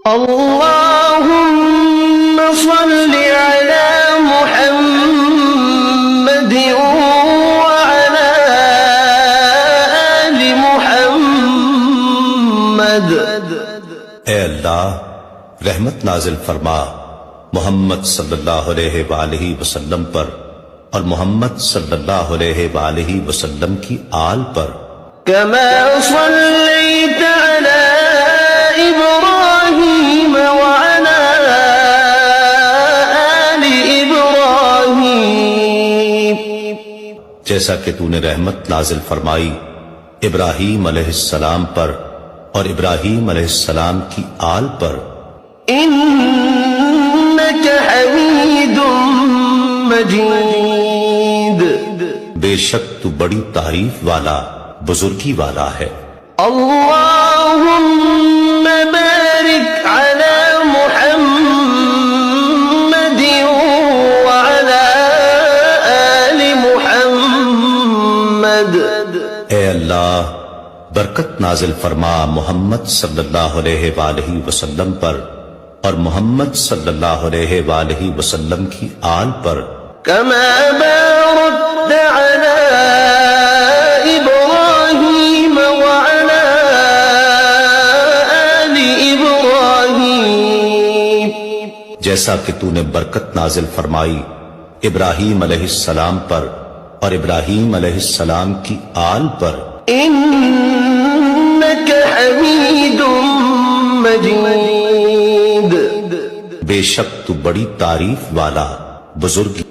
اللهم صل على محمد وعلى آل محمد۔ اے اللہ رحمت نازل فرما محمد صلی اللہ علیہ وآلہ وسلم پر اور محمد صلی اللہ علیہ وآلہ وسلم کی آل پر۔ كما صليت على إبراهيم وعلى آل إبراهيم، جیسا کہ تو نے رحمت نازل فرمائی ابراہیم علیہ السلام پر اور ابراہیم علیہ السلام کی آل پر۔ إنك حميد مجيد، بے شک تو بڑی تعریف والا بزرگی والا ہے۔ اللهم بارك على محمد وعلى آل محمد۔ اے اللہ برکت نازل فرما محمد صلی اللہ علیہ وآلہ وسلم پر اور محمد صلی اللہ علیہ وآلہ وسلم کی آل پر۔ كما باركت على إبراهيم وعلى آل إبراهيم، جیسا کہ تو نے برکت نازل فرمائی ابراہیم علیہ السلام پر اور ابراہیم علیہ السلام کی آل پر۔ إنك حميد مجيد، بے شک تو بڑی تعریف والا بزرگی